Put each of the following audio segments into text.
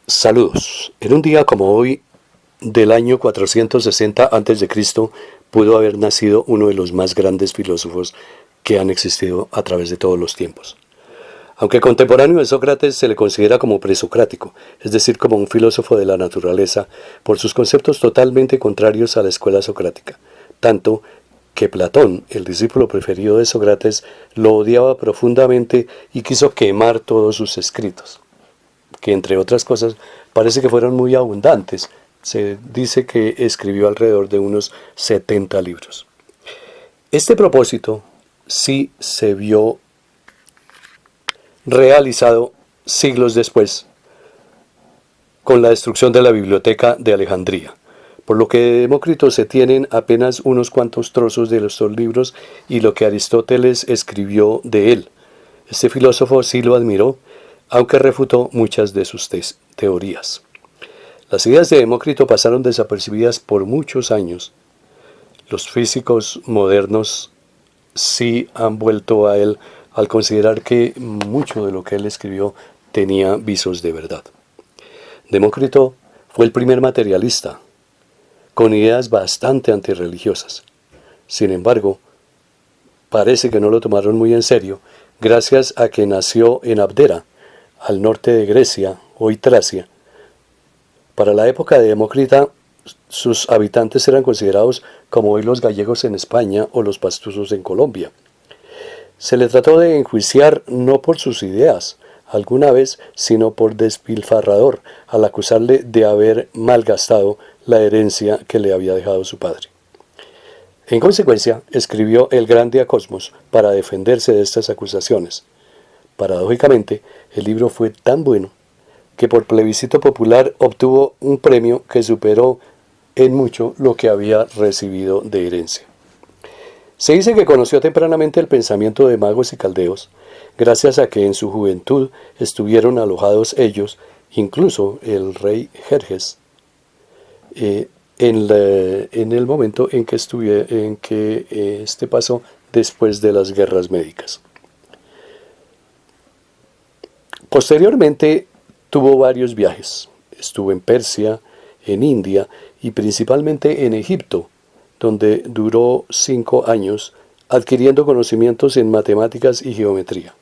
Saludos. En un día como hoy, del año 460 a.C., pudo haber nacido uno de los más grandes filósofos que han existido a través de todos los tiempos. Aunque contemporáneo de Sócrates, se le considera como presocrático, es decir, como un filósofo de la naturaleza, por sus conceptos totalmente contrarios a la escuela socrática, tanto que Platón, el discípulo preferido de Sócrates, lo odiaba profundamente y quiso quemar todos sus escritos, que entre otras cosas parece que fueron muy abundantes. Se dice que escribió alrededor de unos 70 libros. Este propósito sí se vio realizado siglos después con la destrucción de la biblioteca de Alejandría, por lo que de Demócrito se tienen apenas unos cuantos trozos de estos libros y lo que Aristóteles escribió de él. Este filósofo sí lo admiró, aunque refutó muchas de sus teorías. Las ideas de Demócrito pasaron desapercibidas por muchos años. Los físicos modernos sí han vuelto a él al considerar que mucho de lo que él escribió tenía visos de verdad. Demócrito fue el primer materialista, con ideas bastante antirreligiosas. Sin embargo, parece que no lo tomaron muy en serio, gracias a que nació en Abdera, al norte de Grecia, hoy Tracia. Para la época de Demócrito, sus habitantes eran considerados como hoy los gallegos en España o los pastusos en Colombia. Se le trató de enjuiciar no por sus ideas, alguna vez, sino por despilfarrador, al acusarle de haber malgastado la herencia que le había dejado su padre. En consecuencia, escribió el Gran Diacosmos para defenderse de estas acusaciones. Paradójicamente, el libro fue tan bueno que por plebiscito popular obtuvo un premio que superó en mucho lo que había recibido de herencia. Se dice que conoció tempranamente el pensamiento de magos y caldeos, gracias a que en su juventud estuvieron alojados ellos, incluso el rey Jerjes, en el momento en que este pasó después de las guerras médicas. Posteriormente tuvo varios viajes. Estuvo en Persia, en India y principalmente en Egipto, donde duró 5 años adquiriendo conocimientos en matemáticas y geometría.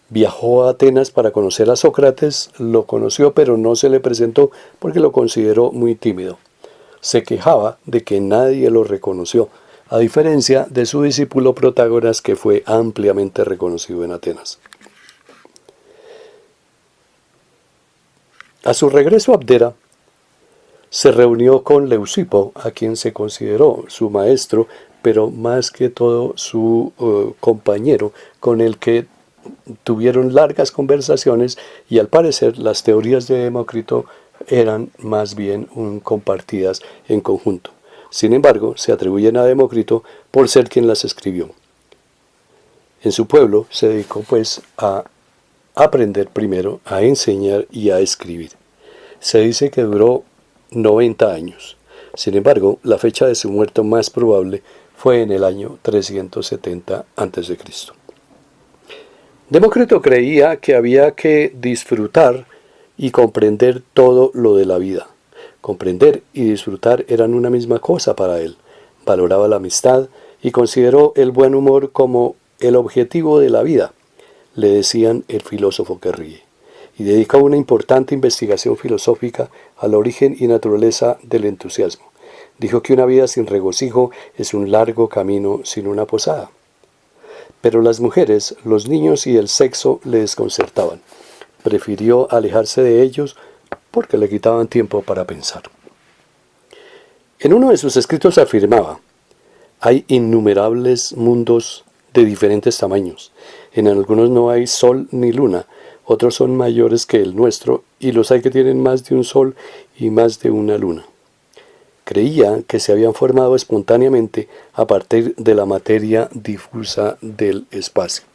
Viajó a Atenas para conocer a Sócrates, lo conoció pero no se le presentó porque lo consideró muy tímido. Se quejaba de que nadie lo reconoció, a diferencia de su discípulo Protágoras, que fue ampliamente reconocido en Atenas. A su regreso a Abdera, se reunió con Leucipo, a quien se consideró su maestro, pero más que todo su compañero, con el que tuvieron largas conversaciones y al parecer las teorías de Demócrito eran más bien compartidas en conjunto. Sin embargo, se atribuyen a Demócrito por ser quien las escribió. En su pueblo se dedicó pues a aprender primero, a enseñar y a escribir. Se dice que duró 90 años. Sin embargo, la fecha de su muerte más probable fue en el año 370 a.C. Demócrito creía que había que disfrutar y comprender todo lo de la vida. Comprender y disfrutar eran una misma cosa para él. Valoraba la amistad y consideró el buen humor como el objetivo de la vida. Le decían el filósofo que ríe, y dedicó una importante investigación filosófica al origen y naturaleza del entusiasmo. Dijo que una vida sin regocijo es un largo camino sin una posada. Pero las mujeres, los niños y el sexo le desconcertaban. Prefirió alejarse de ellos porque le quitaban tiempo para pensar. En uno de sus escritos afirmaba: hay innumerables mundos de diferentes tamaños. En algunos no hay sol ni luna, otros son mayores que el nuestro, y los hay que tienen más de un sol y más de una luna. Creía que se habían formado espontáneamente a partir de la materia difusa del espacio.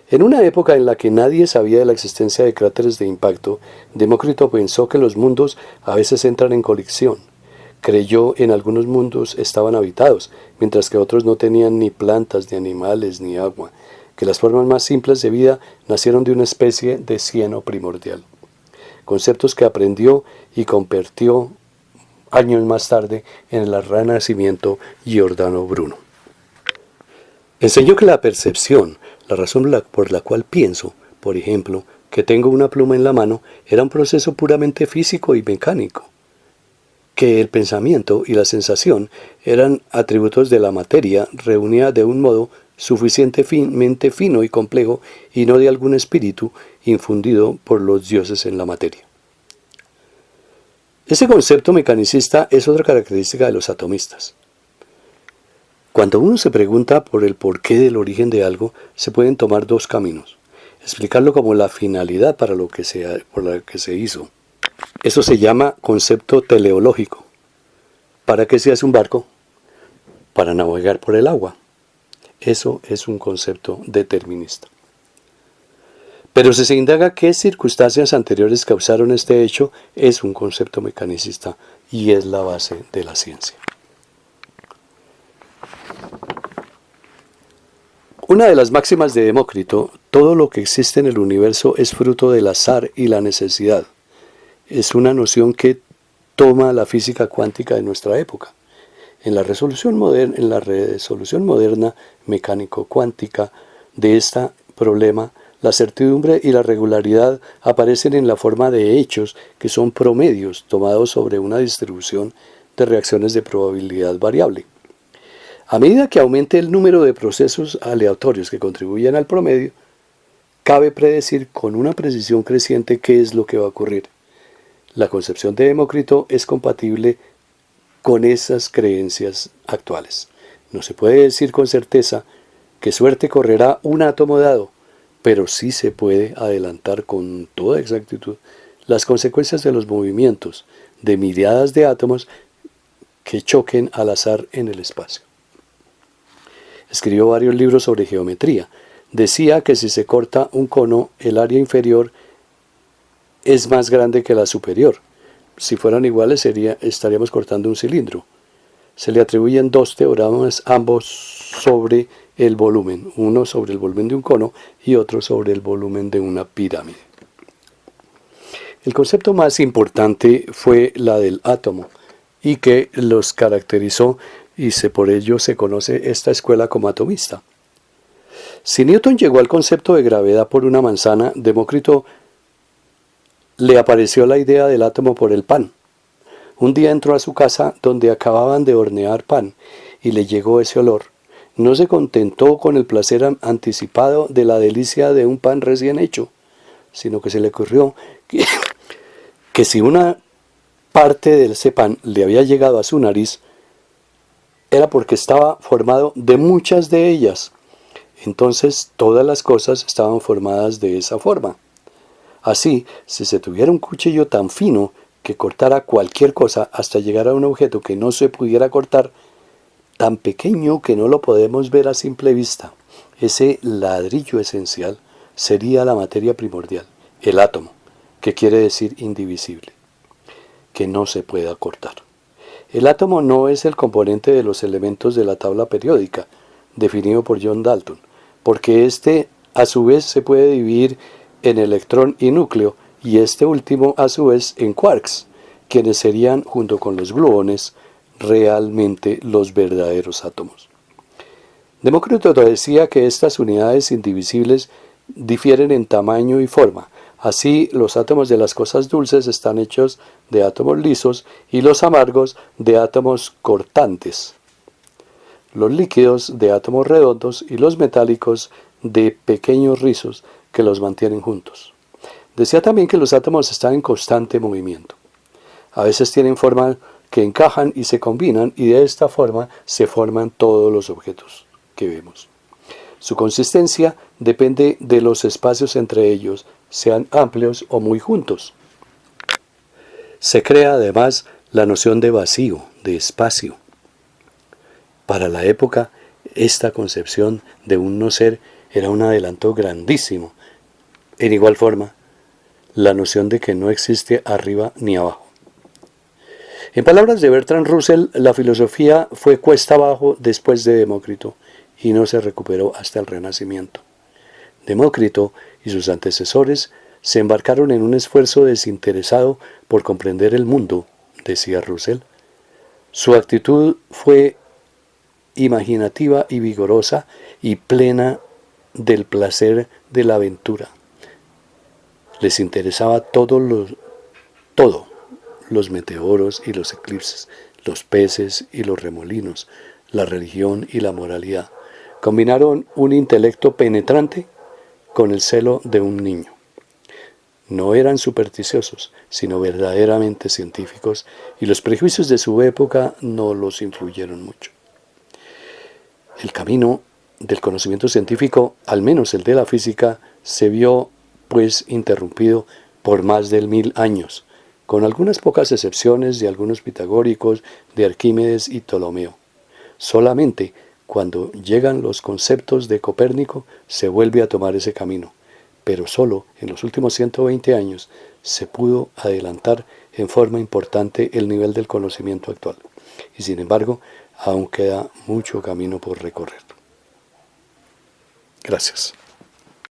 En una época en la que nadie sabía de la existencia de cráteres de impacto, Demócrito pensó que los mundos a veces entran en colisión. Creyó en algunos mundos estaban habitados, mientras que otros no tenían ni plantas, ni animales, ni agua. que las formas más simples de vida nacieron de una especie de cieno primordial. Conceptos que aprendió y convirtió años más tarde en el Renacimiento Giordano Bruno. Enseñó que la percepción, la razón por la cual pienso, por ejemplo, que tengo una pluma en la mano, era un proceso puramente físico y mecánico, que el pensamiento y la sensación eran atributos de la materia reunida de un modo suficientemente fino y complejo y no de algún espíritu infundido por los dioses en la materia. Ese concepto mecanicista es otra característica de los atomistas. Cuando uno se pregunta por el porqué del origen de algo, se pueden tomar dos caminos. Explicarlo como la finalidad por la que se hizo. Eso se llama concepto teleológico. ¿Para qué se hace un barco? Para navegar por el agua. Eso es un concepto determinista. Pero si se indaga qué circunstancias anteriores causaron este hecho, es un concepto mecanicista y es la base de la ciencia. Una de las máximas de Demócrito, todo lo que existe en el universo es fruto del azar y la necesidad. Es una noción que toma la física cuántica de nuestra época. En la resolución moderna mecánico-cuántica de este problema, la certidumbre y la regularidad aparecen en la forma de hechos que son promedios tomados sobre una distribución de reacciones de probabilidad variable. A medida que aumente el número de procesos aleatorios que contribuyen al promedio, cabe predecir con una precisión creciente qué es lo que va a ocurrir. La concepción de Demócrito es compatible con esas creencias actuales. No se puede decir con certeza qué suerte correrá un átomo dado, pero sí se puede adelantar con toda exactitud las consecuencias de los movimientos de miriadas de átomos que choquen al azar en el espacio. Escribió varios libros sobre geometría. Decía que si se corta un cono, el área inferior es más grande que la superior. Si fueran iguales, estaríamos cortando un cilindro. Se le atribuyen dos teoremas, ambos sobre el volumen, uno sobre el volumen de un cono y otro sobre el volumen de una pirámide. El concepto más importante fue la del átomo y que los caracterizó y por ello se conoce esta escuela como atomista. Si Newton llegó al concepto de gravedad por una manzana, Demócrito le apareció la idea del átomo por el pan. Un día entró a su casa donde acababan de hornear pan y le llegó ese olor. No se contentó con el placer anticipado de la delicia de un pan recién hecho, sino que se le ocurrió que si una parte de ese pan le había llegado a su nariz, era porque estaba formado de muchas de ellas. Entonces todas las cosas estaban formadas de esa forma. Así, si se tuviera un cuchillo tan fino que cortara cualquier cosa hasta llegar a un objeto que no se pudiera cortar, tan pequeño que no lo podemos ver a simple vista, ese ladrillo esencial sería la materia primordial, el átomo, que quiere decir indivisible, que no se pueda cortar. El átomo no es el componente de los elementos de la tabla periódica, definido por John Dalton, porque este a su vez se puede dividir en electrón y núcleo, y este último a su vez en quarks, quienes serían, junto con los gluones, realmente los verdaderos átomos. Demócrito decía que estas unidades indivisibles difieren en tamaño y forma. Así, los átomos de las cosas dulces están hechos de átomos lisos y los amargos de átomos cortantes, los líquidos de átomos redondos y los metálicos de pequeños rizos que los mantienen juntos. Decía también que los átomos están en constante movimiento. A veces tienen forma que encajan y se combinan, y de esta forma se forman todos los objetos que vemos. Su consistencia depende de los espacios entre ellos, sean amplios o muy juntos. Se crea además la noción de vacío, de espacio. Para la época, esta concepción de un no ser era un adelanto grandísimo. En igual forma, la noción de que no existe arriba ni abajo. En palabras de Bertrand Russell, la filosofía fue cuesta abajo después de Demócrito y no se recuperó hasta el Renacimiento. Demócrito y sus antecesores se embarcaron en un esfuerzo desinteresado por comprender el mundo, decía Russell. Su actitud fue imaginativa y vigorosa y plena del placer de la aventura. Les interesaba todo, los meteoros y los eclipses, los peces y los remolinos, la religión y la moralidad. Combinaron un intelecto penetrante con el celo de un niño. No eran supersticiosos, sino verdaderamente científicos, y los prejuicios de su época no los influyeron mucho. El camino del conocimiento científico, al menos el de la física, se vio pues interrumpido por más de 1000 años, con algunas pocas excepciones de algunos pitagóricos, de Arquímedes y Ptolomeo. Solamente cuando llegan los conceptos de Copérnico se vuelve a tomar ese camino, pero solo en los últimos 120 años se pudo adelantar en forma importante el nivel del conocimiento actual. Y sin embargo, aún queda mucho camino por recorrer. Gracias.